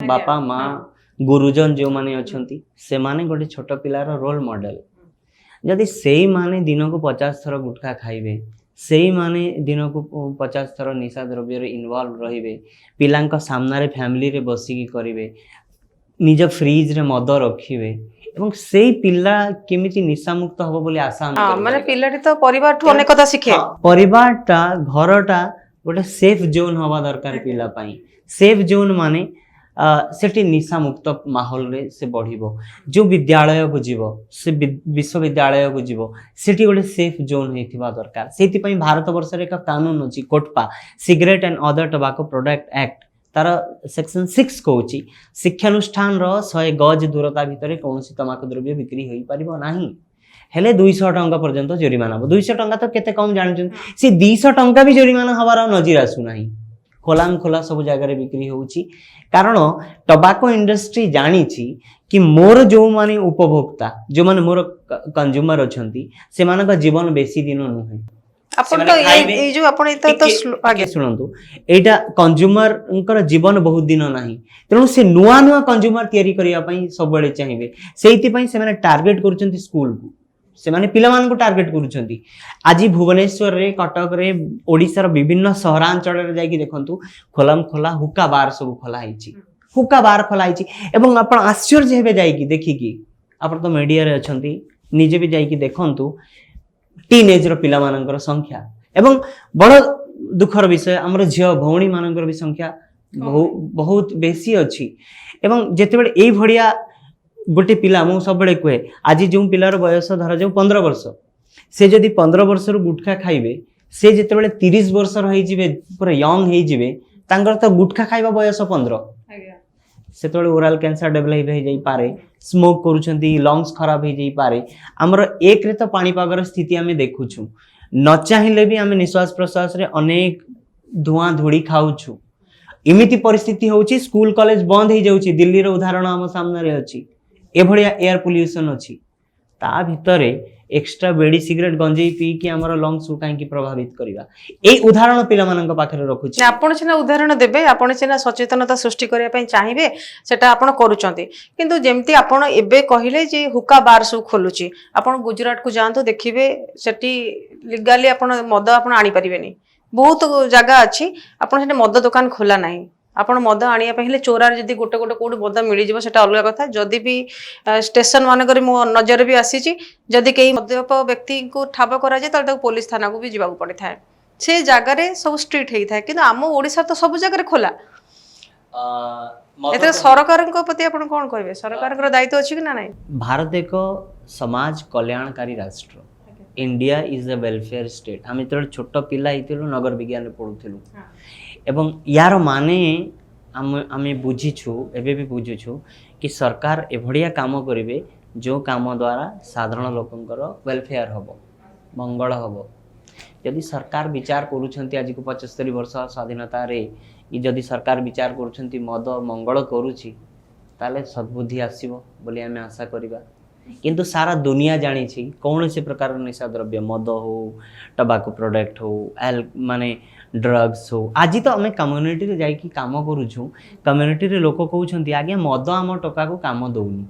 बापा माँ गुरुजन जो माने अछंती से माने गोटे छोट पिलार रोल मॉडल जदि से माने दिन को 50 थर गुटखा खाइबे से माने दिन को 50 थर निशा द्रव्य इनवॉल्व रहिबे पिलांका सामना रे फैमिली रे बसिकी करिवे निज फ्रिज रे मद रखिवे एवं से पिला केमिति निशा मुक्त हबो बोली आशा माने पिलाटी तो परिवार ठु अनेक कथा शिखे परिवारटा घरटा गोटे सेफ जोन हवा दरकार पिला पाई सेफ जोन माने सेठी निशा मुक्त माहौल रे से बढ़िबो जो विद्यालय को जीवो से विश्वविद्यालय को जीवो सेठी गोटे सेफ जोन हेथिबा दरकार सेति पई भारत वर्ष रे एक कानून अछि COTPA cigarette and other tobacco product act तार सेक्शन 6 कहूची शिक्षानुष्ठान रो 100 गज दूरता भितर कौनसी तमाकू द्रव्य बिक्री होई परिबो नाही हेले 200 टंका पर्यंत जरिमाना 200 टंका तो केते कम जानछन से 200 टंका भी जरिमाना हवार नजर आसु नाही खोलाम खोला सब जगह बिक्री होउची कारण टोबैको इंडस्ट्री जानी कि मोर जो माने उपभोक्ता जो माने मोर कंज्यूमर अछंती से मानक जीवन बेसी दिन नुहे अपन तो ये जो अपन तो आगे सुनंतु एटा कंज्यूमर जीवन बहुत दिन नाही तेणु से नुआ नुआ कंज्यूमर तयारी करिया पई सब बळे चाहिबे सेति पई से माने टार्गेट करूचंती स्कूल को से माने पिला मान को टार्गेट करूचंती आज भुवनेश्वर रे कटक रे ओडिसा रो विभिन्न सहरांचल रे जाई कि देखंतु खोलाम खोला हुक्का बार सब खोला हिची हुक्का बार खोला हिची एवं आपण आश्चर्य हेबे जाई कि देखि कि आपण तो मीडिया रे अछंती निजे भी जाई कि देखंतु टीनेज रो पिला मानकर संख्या एवं बड़ दुखर विषय हमर झियो भौणी मानकर भी संख्या बहुत बेसी अछि एवं जेतेबेले एई भड़िया गोटे पिला मु सब बळे कहे आज जो पिलार बयस धरा जो 15 वर्ष से जदि 15 वर्ष रु गुटखा खाइबे से जेतेबेले 30 वर्ष रही जिवे पूरा यंग हे जिवे तांगर तो गुटखा खाइबा बयस 15 सेतबेले ओरल कैंसर डेवलप हो जाई पारे स्मोक करूछंती लंग्स खराब हो जाई पारे हमर एक रे तो पानी पागर स्थिति हमें देखुछु न चाहिले भी हमें निश्वास प्रश्वास रे अनेक धुआं धूड़ी खाउछु इमिति परिस्थिति होउची स्कूल कॉलेज बंद हो जाउची दिल्ली रो उदाहरण हम सामने रे अछि ए भड़िया एयर पोल्यूशन अछि ता भितरे एक्स्ट्रा बेडी सिगरेट गंजेई पी कि हमर लंग्स को काहे कि प्रभावित करिवा ए उदाहरण पिला मानन पाखरे रखुछि आपण छना उदाहरण देबे आपण छना सचेतनता सृष्टि करिया पई चाहिबे सेटा आपण करूचंती किंतु जेमती आपण एबे कहिले जे हुक्का बार सब खोलुची आपण गुजरात को जानतो देखिबे सेठी लीगली आपण मद आपण आनी परिबेनी बहुत जगह अछि आपण सेठी मद दुकान खोला नाही आपण मद आनिया पहिले चोरार जदी गोटे गोटे कोड मद मिली जिवो सेटा अलग कथा जदी भी स्टेशन मानकर मो नजर भी आसी जदी केही मद्यप व्यक्ति को ठाब करा जे त पुलिस थाना को भी जीवा पड़े थाए से जगह रे सब स्ट्रीट हेई थाए किंतु आम ओडिसा तो सब जगह रे खोला एते सरकार को प्रति आपण कोन कहबे सरकार को दायित्व अछि कि ना नाही भारत एक समाज कल्याणकारी राष्ट्र India is a welfare state हम इतरे छोट पिला हितिलु नगर विज्ञान पढुथिलु एवं यार माने आमे बुझीछु एबे भी बुझीछु कि सरकार एभड़िया काम करिवे जो काम द्वारा साधारण लोकंकर वेलफेयर हबो मंगल हबो यदि सरकार विचार करूछंती आज को 75 वर्ष स्वाधीनता रे यदि सरकार विचार करूछंती मद मंगल करूछि ताले सद्बुद्धि आसीबो बोली आमे आशा करिबा किंतु सारा दुनिया जानी छी कौन से प्रकार निशा द्रव्य मद हो टोबैको प्रोडक्ट हो माने ड्रग्स हो आज तो आम कम्युनिटी रे जाई कि काम करूछु कम्युनिटी रे लोक कहउछंती आगे मद आम टका को काम दउनी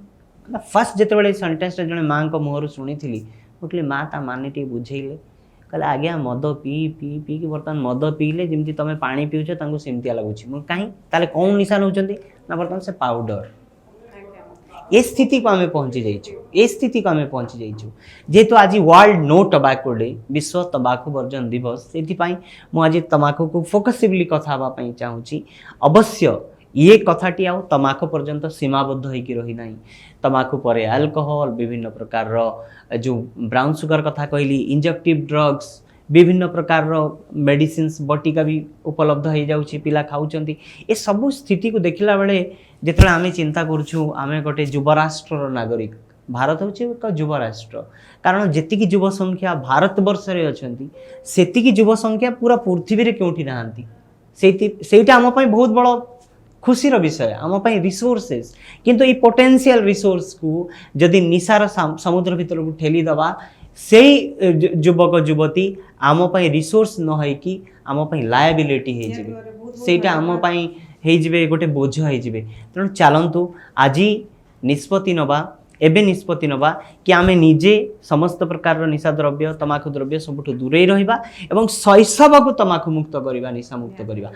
फर्स्ट जेतेबेले सेंटेंस जने मां को मुहर सुनीथिली उठले मां ता माने टी बुझेइले कहले आगे मद पी पी पी कि बर्तन मद पीले जेमती तमे पानी पिउछ तांको सेमतिया लागुछि म काहे ताले कोन निशा नउचंती ना बर्तन से पाउडर ए स्थिति को हमें पहुंची जाइछु ए स्थिति को हमें पहुंची जाइछु जेतु आज वर्ल्ड नो टोबैको डे विश्व तंबाकू वर्जन दिवस सेति पई मु आज तंबाकू को फोकसिवली कथा बा पई चाहूची अवश्य ये कथाटी आ तंबाकू पर्यंत सीमाबद्ध होई कि रही नाही तंबाकू परे अल्कोहल विभिन्न प्रकार रो जो ब्राउन शुगर कथा कहली इंजेक्टिव ड्रग्स विभिन्न प्रकार रो मेडिसिन्स बटिका भी उपलब्ध हो जाउची पिला खाउचंती ए सब स्थिति को देखिला बेले जेतले आमे चिंता करछु आमे गोटे युव राष्ट्र नागरिक भारत होची एक युव राष्ट्र कारण जेतिकी युव संख्या भारत वर्ष रे अछंती सेतिकी युव संख्या पूरा पृथ्वी रे केउठी नाहंती सेटा हम पई बहुत बड़ खुशी रो विषय आम पई रिसोर्सेस किंतु ई पोटेंशियल रिसोर्स को जदि निसार समुद्र भीतर को ठेली दबा सेई युवक युवती आम पई रिसोर्स न है कि आम पई लायबिलिटी हे जिवे सेटा आम पई ହେଇଯିବେ गोटे बोझ ହେଇଯିବେ ତେणु ଚାଲନ୍ତୁ ଆଜି ନିଷ୍ପତ୍ତି ନବା एबे निष्पत्ति नवा कि आमे निजे समस्त प्रकार निशा द्रव्य तमाकू द्रव्य सबुठ दूरे रहिबा एवं शैशव को तमाकू मुक्त करिबा निशा मुक्त करिबा